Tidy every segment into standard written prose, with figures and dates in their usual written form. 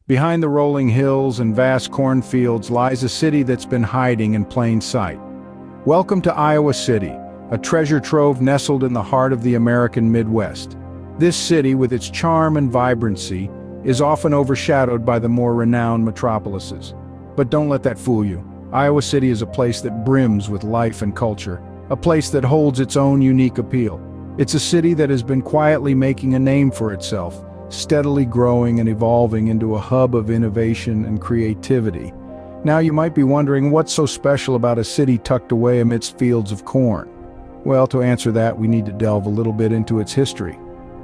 Behind the rolling hills and vast cornfields lies a city that's been hiding in plain sight. Welcome to Iowa City, a treasure trove nestled in the heart of the American Midwest. This city, with its charm and vibrancy, is often overshadowed by the more renowned metropolises. But don't let that fool you. Iowa City is a place that brims with life and culture, a place that holds its own unique appeal. It's a city that has been quietly making a name for itself, steadily growing and evolving into a hub of innovation and creativity. Now you might be wondering, what's so special about a city tucked away amidst fields of corn? Well, to answer that, we need to delve a little bit into its history.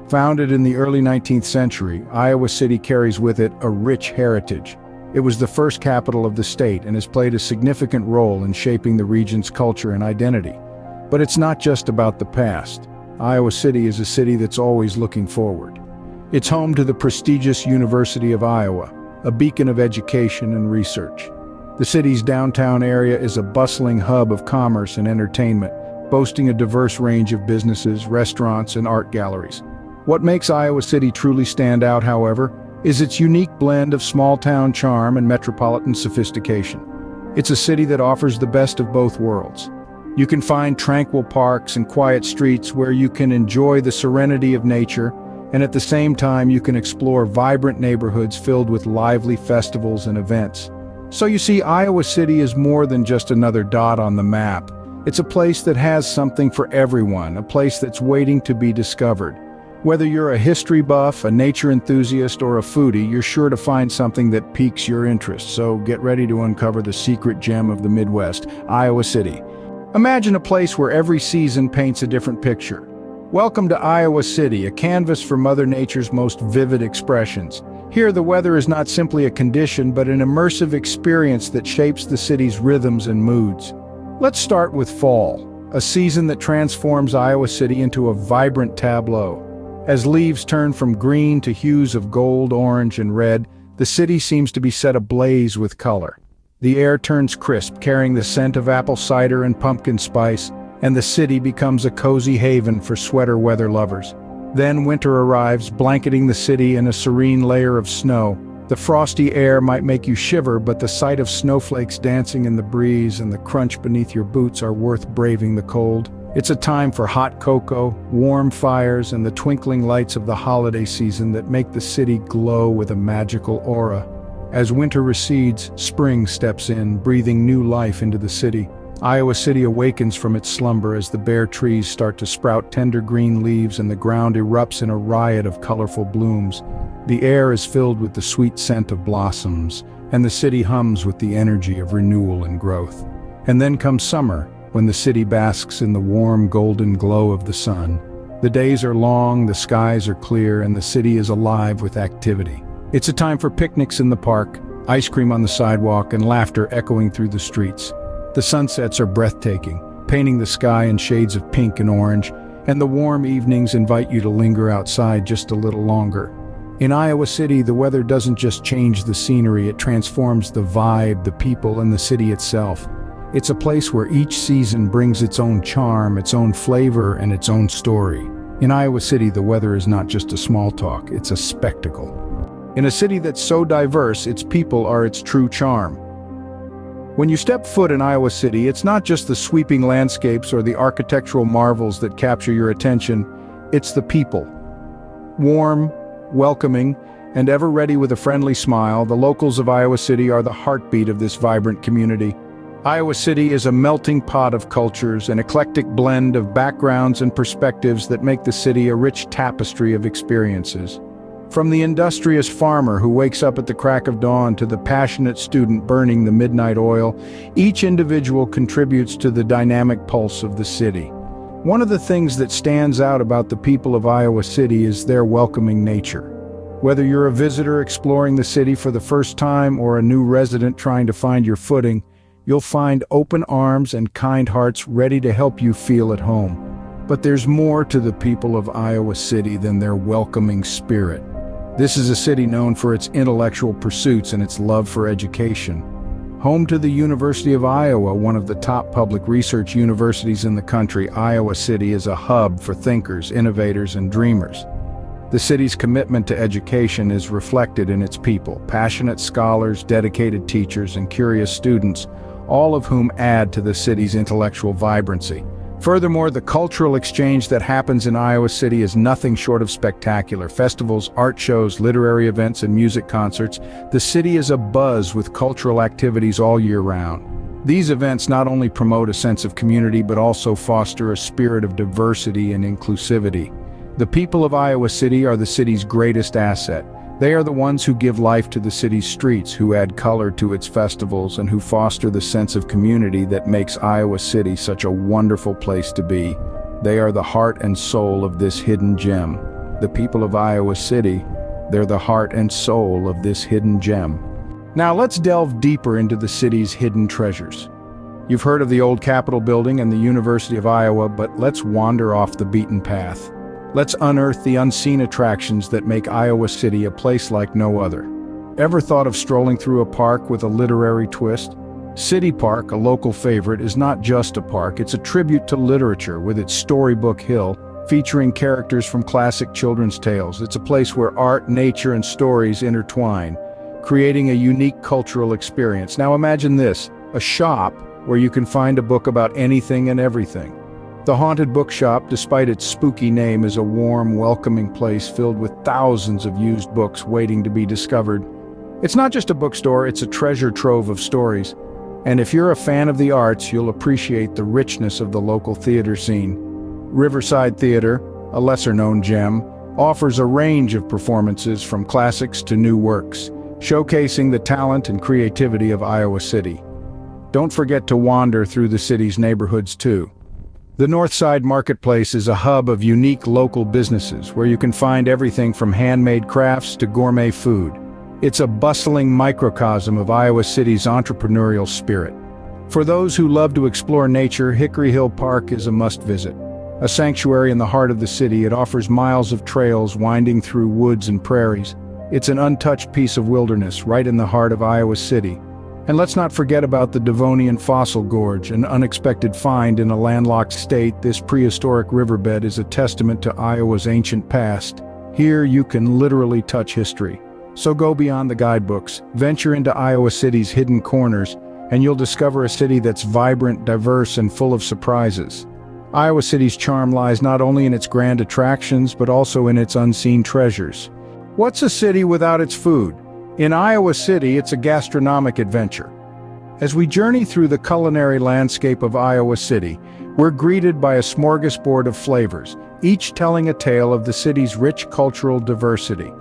Founded in the early 19th century, Iowa City carries with it a rich heritage. It was the first capital of the state and has played a significant role in shaping the region's culture and identity. But it's not just about the past. Iowa City is a city that's always looking forward. It's home to the prestigious University of Iowa, a beacon of education and research. The city's downtown area is a bustling hub of commerce and entertainment, boasting a diverse range of businesses, restaurants, and art galleries. What makes Iowa City truly stand out, however, is its unique blend of small-town charm and metropolitan sophistication. It's a city that offers the best of both worlds. You can find tranquil parks and quiet streets where you can enjoy the serenity of nature, and at the same time you can explore vibrant neighborhoods filled with lively festivals and events. So you see, Iowa City is more than just another dot on the map. It's a place that has something for everyone, a place that's waiting to be discovered. Whether you're a history buff, a nature enthusiast, or a foodie, you're sure to find something that piques your interest. So get ready to uncover the secret gem of the Midwest, Iowa City. Imagine a place where every season paints a different picture. Welcome to Iowa City, a canvas for Mother Nature's most vivid expressions. Here, the weather is not simply a condition, but an immersive experience that shapes the city's rhythms and moods. Let's start with fall, a season that transforms Iowa City into a vibrant tableau. As leaves turn from green to hues of gold, orange, and red, the city seems to be set ablaze with color. The air turns crisp, carrying the scent of apple cider and pumpkin spice, and the city becomes a cozy haven for sweater weather lovers. Then winter arrives, blanketing the city in a serene layer of snow. The frosty air might make you shiver, but the sight of snowflakes dancing in the breeze and the crunch beneath your boots are worth braving the cold. It's a time for hot cocoa, warm fires, and the twinkling lights of the holiday season that make the city glow with a magical aura. As winter recedes, spring steps in, breathing new life into the city. Iowa City awakens from its slumber as the bare trees start to sprout tender green leaves and the ground erupts in a riot of colorful blooms. The air is filled with the sweet scent of blossoms, and the city hums with the energy of renewal and growth. And then comes summer, when the city basks in the warm golden glow of the sun. The days are long, the skies are clear, and the city is alive with activity. It's a time for picnics in the park, ice cream on the sidewalk, and laughter echoing through the streets. The sunsets are breathtaking, painting the sky in shades of pink and orange, and the warm evenings invite you to linger outside just a little longer. In Iowa City, the weather doesn't just change the scenery, it transforms the vibe, the people, and the city itself. It's a place where each season brings its own charm, its own flavor, and its own story. In Iowa City, the weather is not just a small talk, it's a spectacle. In a city that's so diverse, its people are its true charm. When you step foot in Iowa City, it's not just the sweeping landscapes or the architectural marvels that capture your attention, it's the people. Warm, welcoming, and ever ready with a friendly smile, the locals of Iowa City are the heartbeat of this vibrant community. Iowa City is a melting pot of cultures, an eclectic blend of backgrounds and perspectives that make the city a rich tapestry of experiences. From the industrious farmer who wakes up at the crack of dawn to the passionate student burning the midnight oil, each individual contributes to the dynamic pulse of the city. One of the things that stands out about the people of Iowa City is their welcoming nature. Whether you're a visitor exploring the city for the first time or a new resident trying to find your footing, you'll find open arms and kind hearts ready to help you feel at home. But there's more to the people of Iowa City than their welcoming spirit. This is a city known for its intellectual pursuits and its love for education. Home to the University of Iowa, one of the top public research universities in the country, Iowa City is a hub for thinkers, innovators, and dreamers. The city's commitment to education is reflected in its people, passionate scholars, dedicated teachers, and curious students, all of whom add to the city's intellectual vibrancy. Furthermore, the cultural exchange that happens in Iowa City is nothing short of spectacular. Festivals, art shows, literary events, and music concerts. The city is abuzz with cultural activities all year round. These events not only promote a sense of community but also foster a spirit of diversity and inclusivity. The people of Iowa City are the city's greatest asset. They are the ones who give life to the city's streets, who add color to its festivals, and who foster the sense of community that makes Iowa City such a wonderful place to be. They are the heart and soul of this hidden gem. The people of Iowa City, they're the heart and soul of this hidden gem. Now let's delve deeper into the city's hidden treasures. You've heard of the old Capitol building and the University of Iowa, but let's wander off the beaten path. Let's unearth the unseen attractions that make Iowa City a place like no other. Ever thought of strolling through a park with a literary twist? City Park, a local favorite, is not just a park, it's a tribute to literature with its Storybook Hill, featuring characters from classic children's tales. It's a place where art, nature, and stories intertwine, creating a unique cultural experience. Now imagine this, a shop where you can find a book about anything and everything. The Haunted Bookshop, despite its spooky name, is a warm, welcoming place filled with thousands of used books waiting to be discovered. It's not just a bookstore, it's a treasure trove of stories. And if you're a fan of the arts, you'll appreciate the richness of the local theater scene. Riverside Theater, a lesser-known gem, offers a range of performances from classics to new works, showcasing the talent and creativity of Iowa City. Don't forget to wander through the city's neighborhoods too. The Northside Marketplace is a hub of unique local businesses where you can find everything from handmade crafts to gourmet food. It's a bustling microcosm of Iowa City's entrepreneurial spirit. For those who love to explore nature, Hickory Hill Park is a must-visit. A sanctuary in the heart of the city, it offers miles of trails winding through woods and prairies. It's an untouched piece of wilderness right in the heart of Iowa City. And let's not forget about the Devonian Fossil Gorge, an unexpected find in a landlocked state. This prehistoric riverbed is a testament to Iowa's ancient past. Here you can literally touch history. So go beyond the guidebooks, venture into Iowa City's hidden corners, and you'll discover a city that's vibrant, diverse, and full of surprises. Iowa City's charm lies not only in its grand attractions, but also in its unseen treasures. What's a city without its food? In Iowa City, it's a gastronomic adventure. As we journey through the culinary landscape of Iowa City, we're greeted by a smorgasbord of flavors, each telling a tale of the city's rich cultural diversity.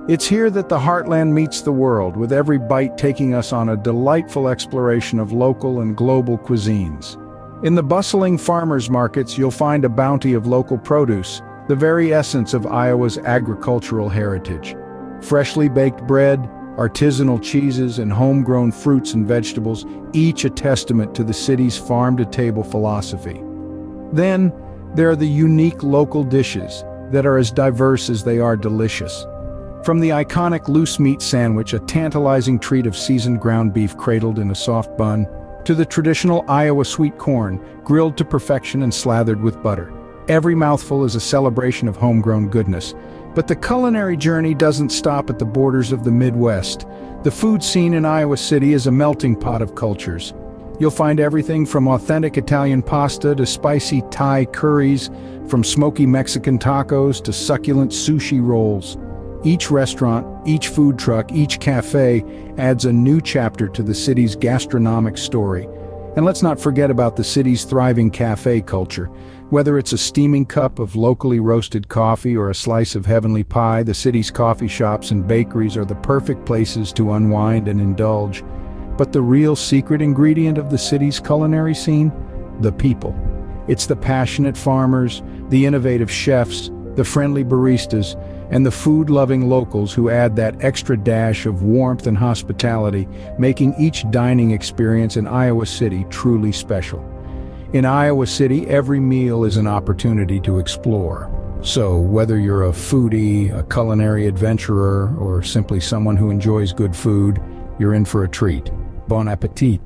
It's here that the heartland meets the world, with every bite taking us on a delightful exploration of local and global cuisines. In the bustling farmers' markets, you'll find a bounty of local produce, the very essence of Iowa's agricultural heritage. Freshly baked bread, artisanal cheeses, and homegrown fruits and vegetables, each a testament to the city's farm-to-table philosophy. Then, there are the unique local dishes that are as diverse as they are delicious. From the iconic loose meat sandwich, a tantalizing treat of seasoned ground beef cradled in a soft bun, to the traditional Iowa sweet corn, grilled to perfection and slathered with butter. Every mouthful is a celebration of homegrown goodness. But the culinary journey doesn't stop at the borders of the Midwest. The food scene in Iowa City is a melting pot of cultures. You'll find everything from authentic Italian pasta to spicy Thai curries, from smoky Mexican tacos to succulent sushi rolls. Each restaurant, each food truck, each cafe adds a new chapter to the city's gastronomic story. And let's not forget about the city's thriving cafe culture. Whether it's a steaming cup of locally roasted coffee or a slice of heavenly pie, the city's coffee shops and bakeries are the perfect places to unwind and indulge. But the real secret ingredient of the city's culinary scene? The people. It's the passionate farmers, the innovative chefs, the friendly baristas, and the food-loving locals who add that extra dash of warmth and hospitality, making each dining experience in Iowa City truly special. In Iowa City, every meal is an opportunity to explore. So, whether you're a foodie, a culinary adventurer, or simply someone who enjoys good food, you're in for a treat. Bon appetit!